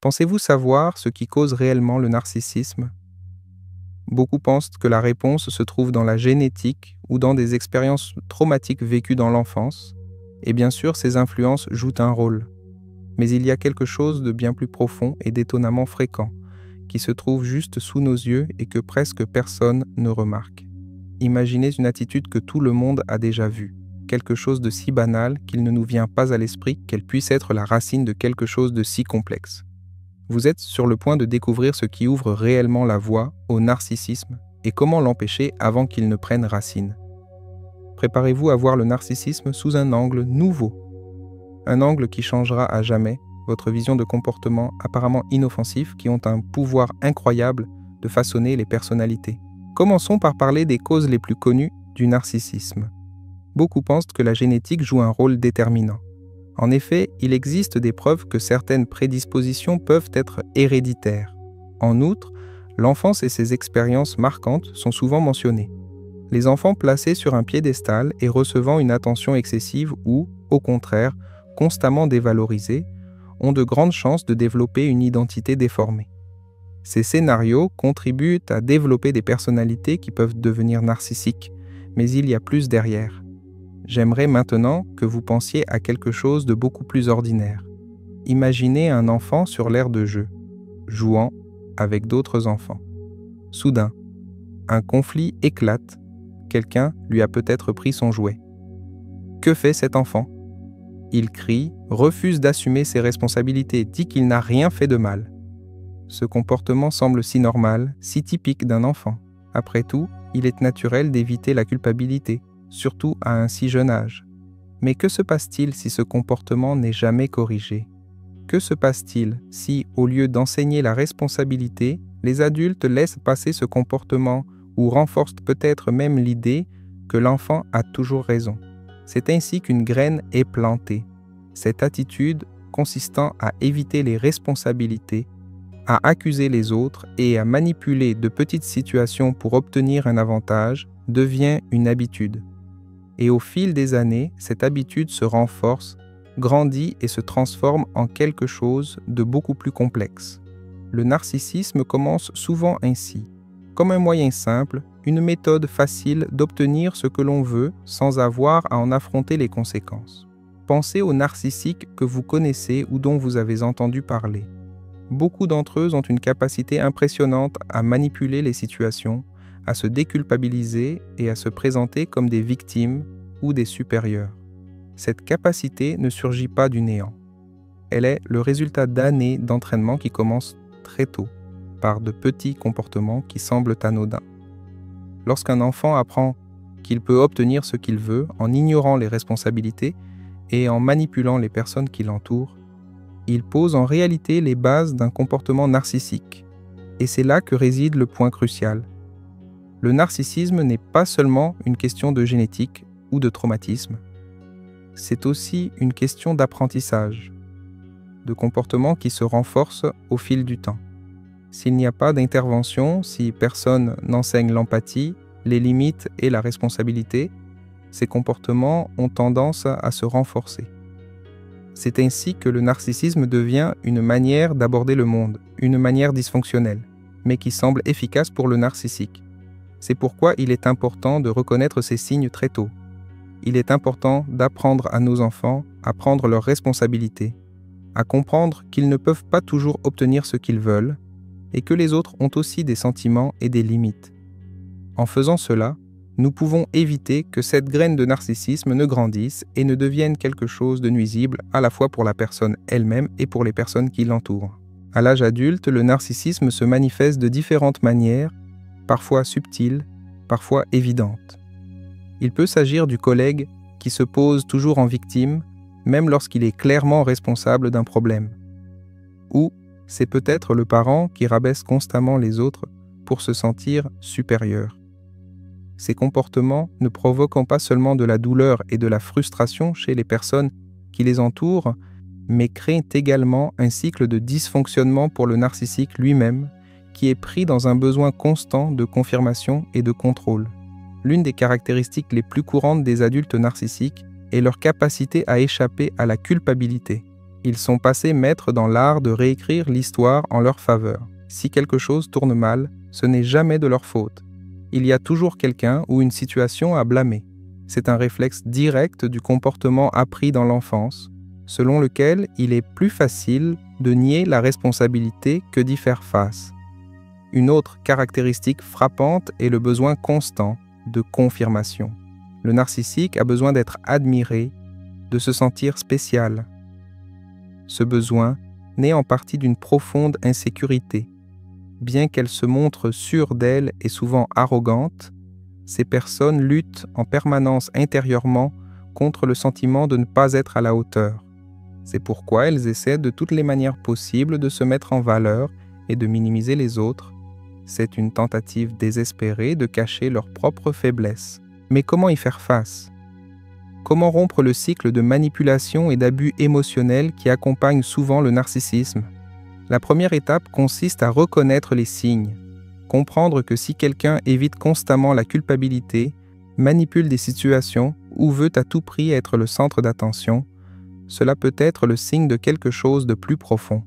Pensez-vous savoir ce qui cause réellement le narcissisme? Beaucoup pensent que la réponse se trouve dans la génétique ou dans des expériences traumatiques vécues dans l'enfance, et bien sûr ces influences jouent un rôle. Mais il y a quelque chose de bien plus profond et d'étonnamment fréquent, qui se trouve juste sous nos yeux et que presque personne ne remarque. Imaginez une attitude que tout le monde a déjà vue, quelque chose de si banal qu'il ne nous vient pas à l'esprit qu'elle puisse être la racine de quelque chose de si complexe. Vous êtes sur le point de découvrir ce qui ouvre réellement la voie au narcissisme et comment l'empêcher avant qu'il ne prenne racine. Préparez-vous à voir le narcissisme sous un angle nouveau, un angle qui changera à jamais votre vision de comportements apparemment inoffensifs qui ont un pouvoir incroyable de façonner les personnalités. Commençons par parler des causes les plus connues du narcissisme. Beaucoup pensent que la génétique joue un rôle déterminant. En effet, il existe des preuves que certaines prédispositions peuvent être héréditaires. En outre, l'enfance et ses expériences marquantes sont souvent mentionnées. Les enfants placés sur un piédestal et recevant une attention excessive ou, au contraire, constamment dévalorisés, ont de grandes chances de développer une identité déformée. Ces scénarios contribuent à développer des personnalités qui peuvent devenir narcissiques, mais il y a plus derrière. J'aimerais maintenant que vous pensiez à quelque chose de beaucoup plus ordinaire. Imaginez un enfant sur l'aire de jeu, jouant avec d'autres enfants. Soudain, un conflit éclate, quelqu'un lui a peut-être pris son jouet. Que fait cet enfant? Il crie, refuse d'assumer ses responsabilités, dit qu'il n'a rien fait de mal. Ce comportement semble si normal, si typique d'un enfant. Après tout, il est naturel d'éviter la culpabilité, surtout à un si jeune âge. Mais que se passe-t-il si ce comportement n'est jamais corrigé? Que se passe-t-il si, au lieu d'enseigner la responsabilité, les adultes laissent passer ce comportement ou renforcent peut-être même l'idée que l'enfant a toujours raison? C'est ainsi qu'une graine est plantée. Cette attitude consistant à éviter les responsabilités, à accuser les autres et à manipuler de petites situations pour obtenir un avantage devient une habitude. Et au fil des années, cette habitude se renforce, grandit et se transforme en quelque chose de beaucoup plus complexe. Le narcissisme commence souvent ainsi, comme un moyen simple, une méthode facile d'obtenir ce que l'on veut sans avoir à en affronter les conséquences. Pensez aux narcissiques que vous connaissez ou dont vous avez entendu parler. Beaucoup d'entre eux ont une capacité impressionnante à manipuler les situations, à se déculpabiliser et à se présenter comme des victimes ou des supérieurs. Cette capacité ne surgit pas du néant. Elle est le résultat d'années d'entraînement qui commencent très tôt, par de petits comportements qui semblent anodins. Lorsqu'un enfant apprend qu'il peut obtenir ce qu'il veut en ignorant les responsabilités et en manipulant les personnes qui l'entourent, il pose en réalité les bases d'un comportement narcissique. Et c'est là que réside le point crucial. Le narcissisme n'est pas seulement une question de génétique ou de traumatisme. C'est aussi une question d'apprentissage, de comportement qui se renforce au fil du temps. S'il n'y a pas d'intervention, si personne n'enseigne l'empathie, les limites et la responsabilité, ces comportements ont tendance à se renforcer. C'est ainsi que le narcissisme devient une manière d'aborder le monde, une manière dysfonctionnelle, mais qui semble efficace pour le narcissique. C'est pourquoi il est important de reconnaître ces signes très tôt. Il est important d'apprendre à nos enfants à prendre leurs responsabilités, à comprendre qu'ils ne peuvent pas toujours obtenir ce qu'ils veulent et que les autres ont aussi des sentiments et des limites. En faisant cela, nous pouvons éviter que cette graine de narcissisme ne grandisse et ne devienne quelque chose de nuisible à la fois pour la personne elle-même et pour les personnes qui l'entourent. À l'âge adulte, le narcissisme se manifeste de différentes manières, parfois subtiles, parfois évidentes. Il peut s'agir du collègue qui se pose toujours en victime, même lorsqu'il est clairement responsable d'un problème. Ou c'est peut-être le parent qui rabaisse constamment les autres pour se sentir supérieur. Ces comportements ne provoquent pas seulement de la douleur et de la frustration chez les personnes qui les entourent, mais créent également un cycle de dysfonctionnement pour le narcissique lui-même, qui est pris dans un besoin constant de confirmation et de contrôle. L'une des caractéristiques les plus courantes des adultes narcissiques est leur capacité à échapper à la culpabilité. Ils sont passés maîtres dans l'art de réécrire l'histoire en leur faveur. Si quelque chose tourne mal, ce n'est jamais de leur faute. Il y a toujours quelqu'un ou une situation à blâmer. C'est un réflexe direct du comportement appris dans l'enfance, selon lequel il est plus facile de nier la responsabilité que d'y faire face. Une autre caractéristique frappante est le besoin constant de confirmation. Le narcissique a besoin d'être admiré, de se sentir spécial. Ce besoin naît en partie d'une profonde insécurité. Bien qu'elles se montrent sûres d'elles et souvent arrogantes, ces personnes luttent en permanence intérieurement contre le sentiment de ne pas être à la hauteur. C'est pourquoi elles essaient de toutes les manières possibles de se mettre en valeur et de minimiser les autres. C'est une tentative désespérée de cacher leurs propres faiblesses. Mais comment y faire face? Comment rompre le cycle de manipulation et d'abus émotionnels qui accompagne souvent le narcissisme? La première étape consiste à reconnaître les signes, comprendre que si quelqu'un évite constamment la culpabilité, manipule des situations ou veut à tout prix être le centre d'attention, cela peut être le signe de quelque chose de plus profond.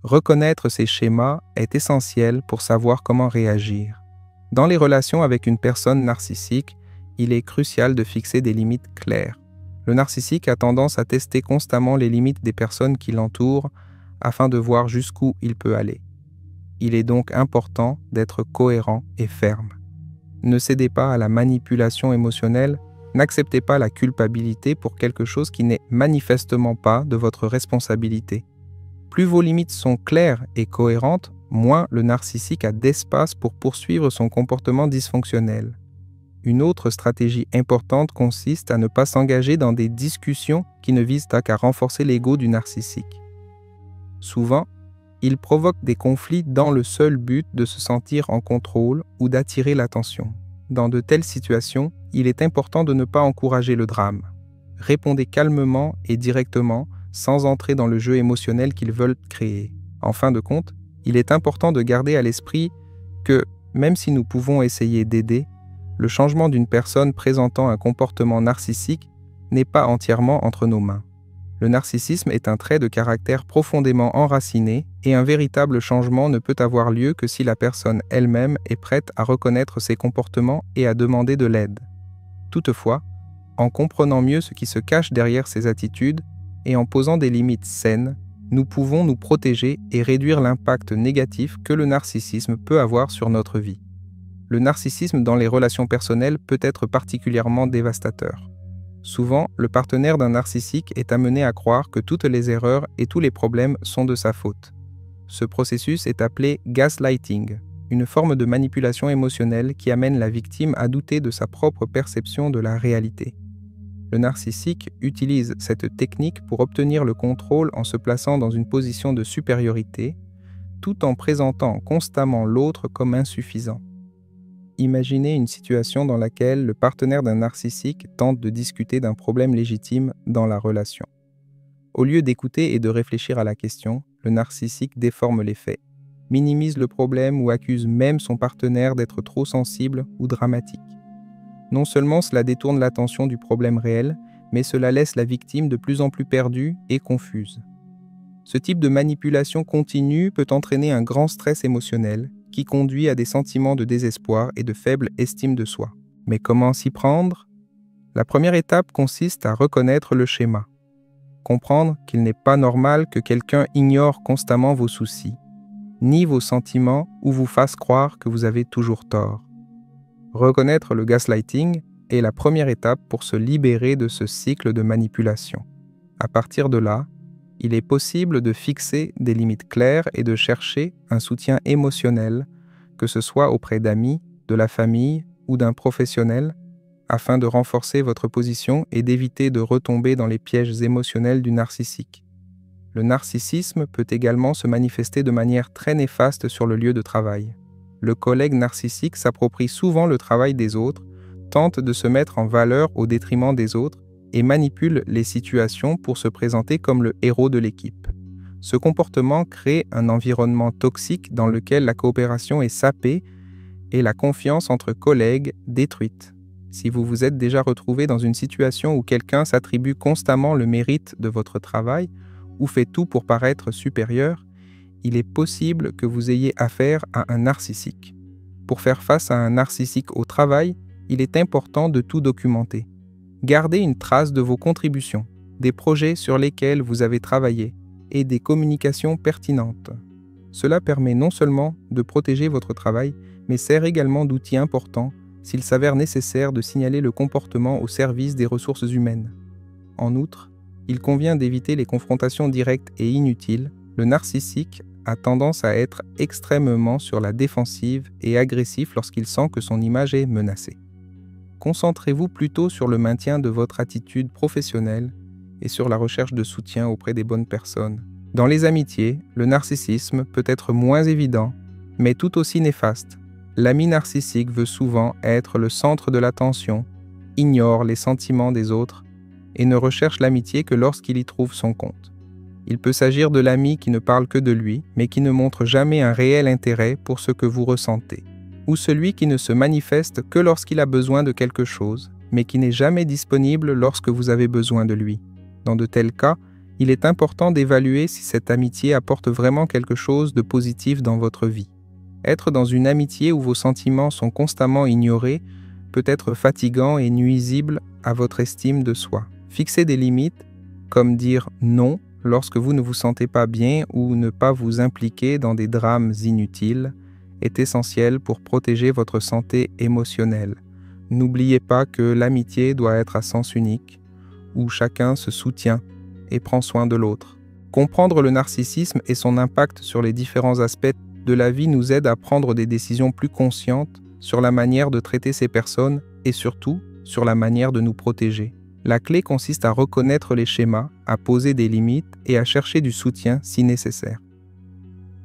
Reconnaître ces schémas est essentiel pour savoir comment réagir. Dans les relations avec une personne narcissique, il est crucial de fixer des limites claires. Le narcissique a tendance à tester constamment les limites des personnes qui l'entourent afin de voir jusqu'où il peut aller. Il est donc important d'être cohérent et ferme. Ne cédez pas à la manipulation émotionnelle, n'acceptez pas la culpabilité pour quelque chose qui n'est manifestement pas de votre responsabilité. Plus vos limites sont claires et cohérentes, moins le narcissique a d'espace pour poursuivre son comportement dysfonctionnel. Une autre stratégie importante consiste à ne pas s'engager dans des discussions qui ne visent qu'à renforcer l'ego du narcissique. Souvent, il provoque des conflits dans le seul but de se sentir en contrôle ou d'attirer l'attention. Dans de telles situations, il est important de ne pas encourager le drame. Répondez calmement et directement, sans entrer dans le jeu émotionnel qu'ils veulent créer. En fin de compte, il est important de garder à l'esprit que, même si nous pouvons essayer d'aider, le changement d'une personne présentant un comportement narcissique n'est pas entièrement entre nos mains. Le narcissisme est un trait de caractère profondément enraciné et un véritable changement ne peut avoir lieu que si la personne elle-même est prête à reconnaître ses comportements et à demander de l'aide. Toutefois, en comprenant mieux ce qui se cache derrière ces attitudes et en posant des limites saines, nous pouvons nous protéger et réduire l'impact négatif que le narcissisme peut avoir sur notre vie. Le narcissisme dans les relations personnelles peut être particulièrement dévastateur. Souvent, le partenaire d'un narcissique est amené à croire que toutes les erreurs et tous les problèmes sont de sa faute. Ce processus est appelé gaslighting, une forme de manipulation émotionnelle qui amène la victime à douter de sa propre perception de la réalité. Le narcissique utilise cette technique pour obtenir le contrôle en se plaçant dans une position de supériorité, tout en présentant constamment l'autre comme insuffisant. Imaginez une situation dans laquelle le partenaire d'un narcissique tente de discuter d'un problème légitime dans la relation. Au lieu d'écouter et de réfléchir à la question, le narcissique déforme les faits, minimise le problème ou accuse même son partenaire d'être trop sensible ou dramatique. Non seulement cela détourne l'attention du problème réel, mais cela laisse la victime de plus en plus perdue et confuse. Ce type de manipulation continue peut entraîner un grand stress émotionnel qui conduit à des sentiments de désespoir et de faible estime de soi. Mais comment s'y prendre? La première étape consiste à reconnaître le schéma. Comprendre qu'il n'est pas normal que quelqu'un ignore constamment vos soucis, ni vos sentiments ou vous fasse croire que vous avez toujours tort. Reconnaître le gaslighting est la première étape pour se libérer de ce cycle de manipulation. À partir de là, il est possible de fixer des limites claires et de chercher un soutien émotionnel, que ce soit auprès d'amis, de la famille ou d'un professionnel, afin de renforcer votre position et d'éviter de retomber dans les pièges émotionnels du narcissique. Le narcissisme peut également se manifester de manière très néfaste sur le lieu de travail. Le collègue narcissique s'approprie souvent le travail des autres, tente de se mettre en valeur au détriment des autres et manipule les situations pour se présenter comme le héros de l'équipe. Ce comportement crée un environnement toxique dans lequel la coopération est sapée et la confiance entre collègues détruite. Si vous vous êtes déjà retrouvé dans une situation où quelqu'un s'attribue constamment le mérite de votre travail ou fait tout pour paraître supérieur, il est possible que vous ayez affaire à un narcissique. Pour faire face à un narcissique au travail, il est important de tout documenter. Gardez une trace de vos contributions, des projets sur lesquels vous avez travaillé et des communications pertinentes. Cela permet non seulement de protéger votre travail, mais sert également d'outil important s'il s'avère nécessaire de signaler le comportement au service des ressources humaines. En outre, il convient d'éviter les confrontations directes et inutiles. Le narcissique a tendance à être extrêmement sur la défensive et agressif lorsqu'il sent que son image est menacée. Concentrez-vous plutôt sur le maintien de votre attitude professionnelle et sur la recherche de soutien auprès des bonnes personnes. Dans les amitiés, le narcissisme peut être moins évident, mais tout aussi néfaste. L'ami narcissique veut souvent être le centre de l'attention, ignore les sentiments des autres et ne recherche l'amitié que lorsqu'il y trouve son compte. Il peut s'agir de l'ami qui ne parle que de lui, mais qui ne montre jamais un réel intérêt pour ce que vous ressentez, ou celui qui ne se manifeste que lorsqu'il a besoin de quelque chose, mais qui n'est jamais disponible lorsque vous avez besoin de lui. Dans de tels cas, il est important d'évaluer si cette amitié apporte vraiment quelque chose de positif dans votre vie. Être dans une amitié où vos sentiments sont constamment ignorés peut être fatigant et nuisible à votre estime de soi. Fixer des limites, comme dire non lorsque vous ne vous sentez pas bien ou ne pas vous impliquer dans des drames inutiles, est essentiel pour protéger votre santé émotionnelle. N'oubliez pas que l'amitié doit être à sens unique, où chacun se soutient et prend soin de l'autre. Comprendre le narcissisme et son impact sur les différents aspects de la vie nous aide à prendre des décisions plus conscientes sur la manière de traiter ces personnes et surtout sur la manière de nous protéger. La clé consiste à reconnaître les schémas, à poser des limites et à chercher du soutien si nécessaire.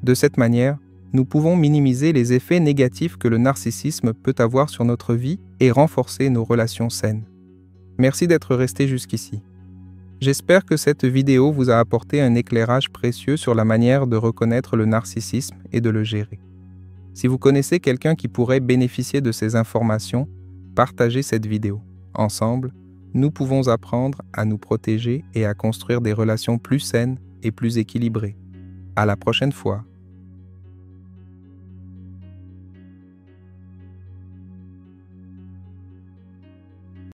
De cette manière, nous pouvons minimiser les effets négatifs que le narcissisme peut avoir sur notre vie et renforcer nos relations saines. Merci d'être resté jusqu'ici. J'espère que cette vidéo vous a apporté un éclairage précieux sur la manière de reconnaître le narcissisme et de le gérer. Si vous connaissez quelqu'un qui pourrait bénéficier de ces informations, partagez cette vidéo. Ensemble, nous pouvons apprendre à nous protéger et à construire des relations plus saines et plus équilibrées. À la prochaine fois.